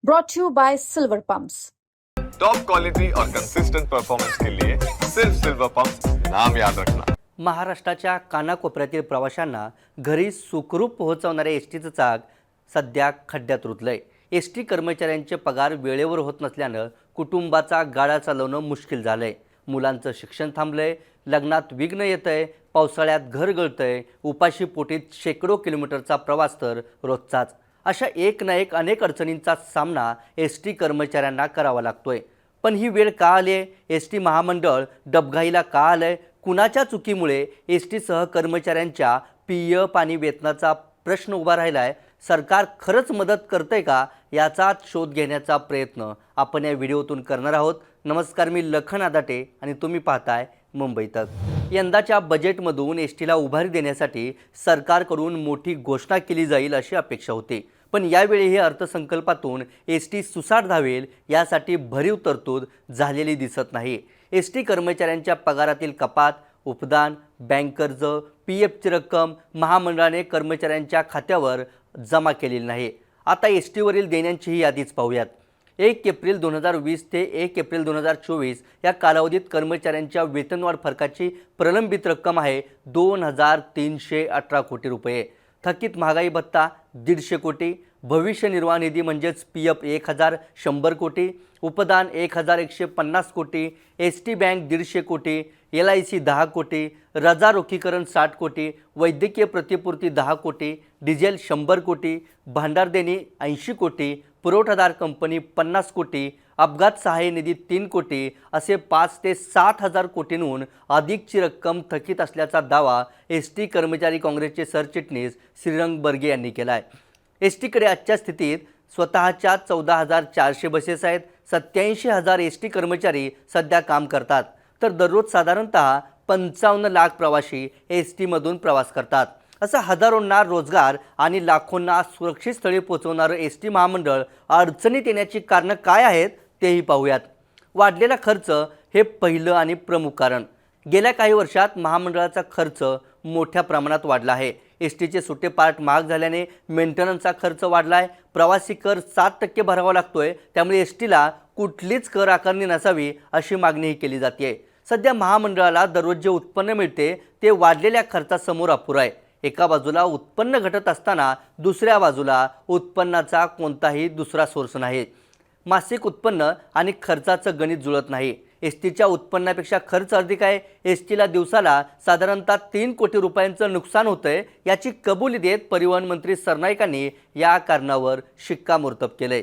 brought to you by Silver Pumps. Top quality और consistent performance के लिए सिर्फ silver pump नाम याद रखना। महाराष्ट्राच्या कानाकोपऱ्यातील प्रवाशांना घरी सुखरूप पोहोचवणारे एसटीचं चाक सध्या खड्ड्यात रुतलंय। एसटी कर्मचाऱ्यांचे पगार वेळेवर होत नसल्यानं कुटुंबाचा गाडा चालवणं मुश्किल झालंय। मुलांचं शिक्षण थांबलंय, लग्नात विघ्न येतंय, पावसाळ्यात घर गळतंय, उपाशी पोटीत शेकडो किलोमीटरचा प्रवास तर रोजचाच। अशा एक ना एक अनेक अडचणींचा सामना एसटी कर्मचाऱ्यांना करावा लागतोय। पण ही वेळ का आली आहे? एसटी महामंडळ डबघाईला का आलंय? कुणाच्या चुकीमुळे एसटीसह कर्मचाऱ्यांच्या पीएफ आणि वेतनाचा प्रश्न उभा राहिलाय? सरकार खरंच मदत करतंय का? याचा शोध घेण्याचा प्रयत्न आपण या व्हिडिओतून करणार आहोत। नमस्कार, मी लखन आदाटे आणि तुम्ही पाहताय मुंबई तक। यंदाच्या बजेटमधून एसटीला उभारी देण्यासाठी सरकारकडून मोठी घोषणा केली जाईल अशी अपेक्षा होती, पण यावेळी हे अर्थसंकल्पातून एसटी सुसाट धावेल यासाठी भरीव तरतूद झालेली दिसत नाही। एसटी कर्मचाऱ्यांच्या पगारातील कपात, उपदान, बँक कर्ज, पीएफची रक्कम महामंडळाने कर्मचाऱ्यांच्या खात्यावर जमा केलेली नाही। आता एसटीवरील देण्यांचीही यादीच पाहूयात। 1 एप्रिल 2020 ते 1 एप्रिल 2024 या कालावधीत कर्मचाऱ्यांच्या वेतनवाढ फरकाची प्रलंबित रक्कम आहे 2318 कोटी रुपये। थकीत महागाई भत्ता 150 कोटी, भविष्य निर्वाह निधी म्हणजेच पीएफ 1100 कोटी, उपदान 1150 कोटी, एसटी बँक 150 कोटी, LIC 10 कोटी, रजा रोखीकरण 60 कोटी, वैद्यकीय प्रतिपूर्ती 10 कोटी, डिझेल 100 कोटी, भांडार देणी 80 कोटी, पुरवठादार कंपनी 50 कोटी, अपघात सहाय्य निधी 3 कोटी असे 5 ते 7 हजार कोटींहून अधिकची रक्कम थकीत असल्याचा दावा एसटी कर्मचारी काँग्रेसचे सरचिटणीस श्रीरंग बर्गे यांनी केला आहे। एसटीकडे आजच्या स्थितीत स्वतःच्या 14,400 बसेस आहेत। 87,000 एसटी कर्मचारी सध्या काम करतात, तर दररोज साधारणतः 55 लाख प्रवासी एसटीमधून प्रवास करतात। असं हजारोंना रोजगार आणि लाखोंना सुरक्षित स्थळी पोहोचवणारं एसटी महामंडळ अडचणीत येण्याची कारणं काय आहेत तेही पाहूयात। वाढलेला खर्च हे पहिलं आणि प्रमुख कारण। गेल्या काही वर्षात महामंडळाचा खर्च मोठ्या प्रमाणात वाढला आहे। एसटीचे सुट्टे पार्ट महाग झाल्याने मेंटेनन्सचा खर्च वाढला आहे। प्रवासी कर 7% भरावा लागतोय, त्यामुळे एसटीला कुठलीच कर आकारणी नसावी अशी मागणीही केली जाते। सध्या महामंडळाला दररोज जे उत्पन्न मिळते ते वाढलेल्या खर्चासमोर अपुरं आहे। एका बाजूला उत्पन्न घटत असताना दुसऱ्या बाजूला उत्पन्नाचा कोणताही दुसरा सोर्स नाही। मासिक उत्पन्न आणि खर्चाचं गणित जुळत नाही। एसटीच्या उत्पन्नापेक्षा खर्च अधिक आहे। एसटीला दिवसाला साधारणतः 3 कोटी रुपयांचं नुकसान होतंय याची कबुली देत परिवहन मंत्री सरनाईकांनी या कारणावर शिक्कामोर्तब केलंय।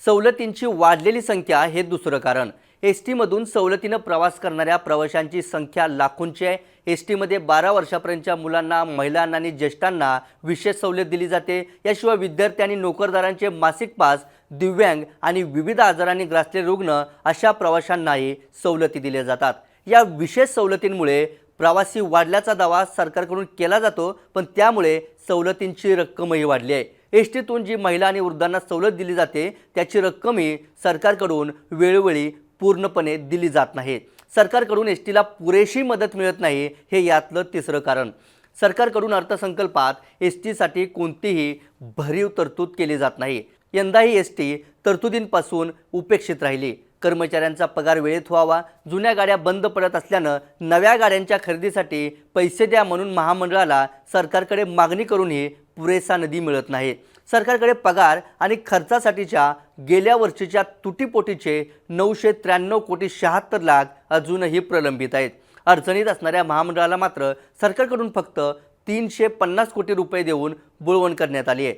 सवलतींची वाढलेली संख्या हे दुसरं कारण। एसटीमधून सवलतीनं प्रवास करणाऱ्या प्रवाशांची संख्या लाखोंची आहे। एसटीमध्ये 12 वर्षापर्यंतच्या मुलांना, महिलांना आणि ज्येष्ठांना विशेष सवलत दिली जाते। याशिवाय विद्यार्थी आणि नोकरदारांचे मासिक पास, दिव्यांग आणि विविध आजारांनी ग्रासलेले रुग्ण अशा प्रवाशांनाही सवलती दिल्या जातात। या विशेष सवलतींमुळे प्रवासी वाढल्याचा दावा सरकारकडून केला जातो, पण त्यामुळे सवलतींची रक्कमही वाढली आहे। एसटीतून जी महिला आणि वृद्धांना सवलत दिली जाते त्याची रक्कमही सरकारकडून वेळोवेळी पूर्णपणे दिली जात नाही। सरकारकडून एसटीला पुरेशी मदत मिळत नाही हे यातलं तिसरं कारण। सरकारकडून अर्थसंकल्पात एसटीसाठी कोणतीही भरीव तरतूद केली जात नाही। यंदाही एसटी तरतुदींपासून उपेक्षित राहिली। कर्मचाऱ्यांचा पगार वेळेत व्हावा, जुन्या गाड्या बंद पडत असल्यानं नव्या गाड्यांच्या खरेदीसाठी पैसे द्या म्हणून महामंडळाला सरकारकडे मागणी करूनही पुरेसा निधी मिळत नाही। सरकारकडे पगार आणि खर्चासाठीच्या गेल्या वर्षीच्या तुटीपोटीचे 993 कोटी 76 लाख अजूनही प्रलंबित आहेत। अडचणीत असणाऱ्या महामंडळाला मात्र सरकारकडून फक्त 350 कोटी रुपये देऊन बुळवण करण्यात आली आहे।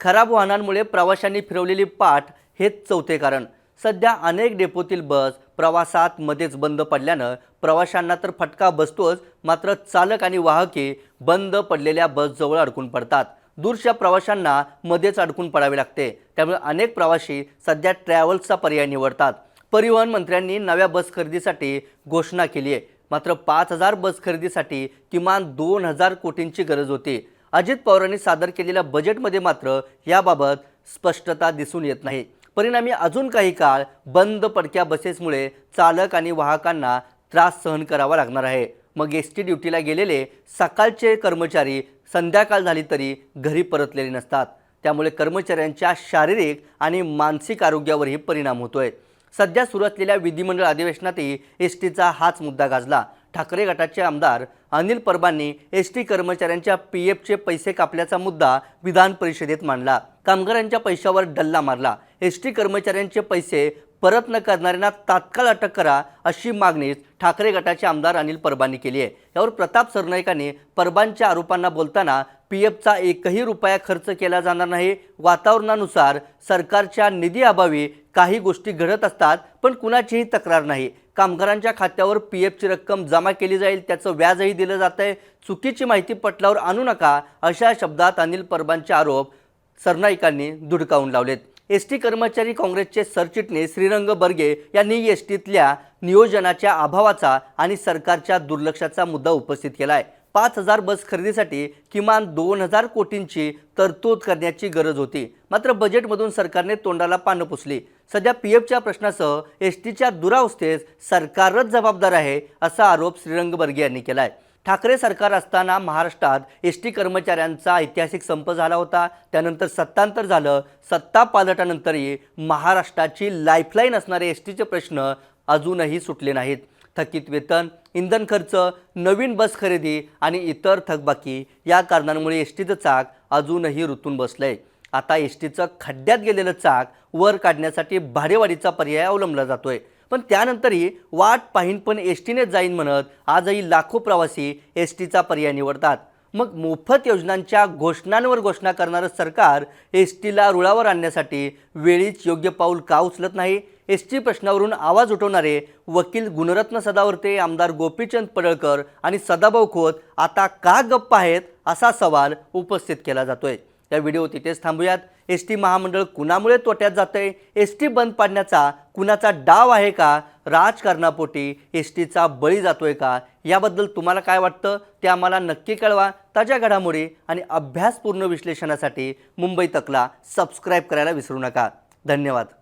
खराब वाहनांमुळे प्रवाशांनी फिरवलेली पाठ हेच चौथे कारण। सध्या अनेक डेपोतील बस प्रवासात मध्येच बंद पडल्यानं प्रवाशांना तर फटका बसतोच, मात्र चालक आणि वाहके बंद पडलेल्या बसजवळ अडकून पडतात। दूरच्या प्रवाशांना मध्येच अडकून पडावे लागते, त्यामुळे अनेक प्रवासी सध्या ट्रॅव्हल्सचा पर्याय निवडतात। परिवहन मंत्र्यांनी नव्या बस खरेदीसाठी घोषणा केली आहे, मात्र 5000 बस खरेदीसाठी किमान 2000 कोटींची गरज होती। अजित पवारांनी सादर केलेल्या बजेटमध्ये मात्र याबाबत स्पष्टता दिसून येत नाही। परिणामी अजून काही काळ बंद पडक्या बसेसमुळे चालक आणि वाहकांना त्रास सहन करावा लागणार आहे। मग एसटी ड्युटीला गेलेले सकाळचे कर्मचारी संध्याकाळ झाली तरी घरी परतलेले नसतात। त्यामुळे कर्मचाऱ्यांच्या शारीरिक आणि मानसिक आरोग्यावरही परिणाम होतोय। सध्या सुरू असलेल्या विधिमंडळ अधिवेशनातही एसटीचा हाच मुद्दा गाजला। ठाकरे गटाचे आमदार अनिल परबांनी एसटी कर्मचाऱ्यांच्या पीएफचे पैसे कापल्याचा मुद्दा विधान परिषदेत मांडला। कामगारांच्या पैशावर डल्ला मारला। एसटी कर्मचाऱ्यांचे पैसे परत न करणाऱ्यांना तात्काळ अटक करा अशी मागणी ठाकरे गटाचे आमदार अनिल परबांनी केली आहे। यावर प्रताप सरनाईकांनी परबांच्या आरोपांना बोलताना पीएफचा एकही रुपया खर्च केला जाणार नाही। वातावरणानुसार सरकारच्या निधी अभावी काही गोष्टी घडत असतात, पण कुणाचीही तक्रार नाही। कामगारांच्या खात्यावर पीएफची रक्कम जमा केली जाईल, त्याचं व्याजही दिलं जातंय। चुकीची माहिती पटलावर आणू नका अशा शब्दात अनिल परबांचे आरोप सरनाईकांनी धुडकावून लावलेत। एसटी कर्मचारी काँग्रेसचे सरचिटणीस श्रीरंग बर्गे यांनी एसटीतल्या नियोजनाच्या अभावाचा आणि सरकारच्या दुर्लक्षाचा मुद्दा उपस्थित केला आहे। 5000 बस खरेदीसाठी किमान 2000 कोटींची तरतूद करण्याची गरज होती, मात्र बजेटमधून सरकारने तोंडाला पानं पुसली। सध्या पीएफच्या प्रश्नासह एसटीच्या दुरावस्थेस सरकारच जबाबदार आहे असा आरोप श्रीरंग बर्गे यांनी केला आहे। ठाकरे सरकार असताना महाराष्ट्रात एसटी कर्मचाऱ्यांचा ऐतिहासिक संप झाला होता। त्यानंतर सत्तांतर झालं। सत्ता पालटानंतरही महाराष्ट्राची लाईफलाईन असणारे एसटीचे प्रश्न अजूनही सुटले नाहीत। थकीत वेतन, इंधन खर्च, नवीन बस खरेदी आणि इतर थकबाकी या कारणांमुळे एसटीचं चाक अजूनही रुतून बसलंय। आता एसटीचं खड्ड्यात गेलेलं चाक वर काढण्यासाठी भाडेवाढीचा पर्याय अवलंबला जातोय, पण त्यानंतरही वाट पाहीन पण एसटीने जाईन म्हणत आजही लाखो प्रवासी एसटीचा पर्याय निवडतात। मग मोफत योजनांच्या घोषणांवर घोषणा करणारं सरकार एसटीला रुळावर आणण्यासाठी वेळीच योग्य पाऊल का उचलत नाही? एसटी प्रश्नावरून आवाज उठवणारे वकील गुणरत्न सदावर्ते, आमदार गोपीचंद पडळकर आणि सदाभाऊ खोत आता का गप्प आहेत असा सवाल उपस्थित केला जातोय। या व्हिडिओ तिथेच थांबूयात। एसटी महामंडळ कुणामुळे तोट्यात जातंय? एसटी बंद पाडण्याचा कुणाचा डाव आहे का? राजकारणापोटी एसटीचा बळी जातोय का? याबद्दल तुम्हाला काय वाटतं ते आम्हाला नक्की कळवा। ताज्या घडामोडी आणि अभ्यासपूर्ण विश्लेषणासाठी मुंबई तकला सबस्क्राईब करायला विसरू नका। धन्यवाद।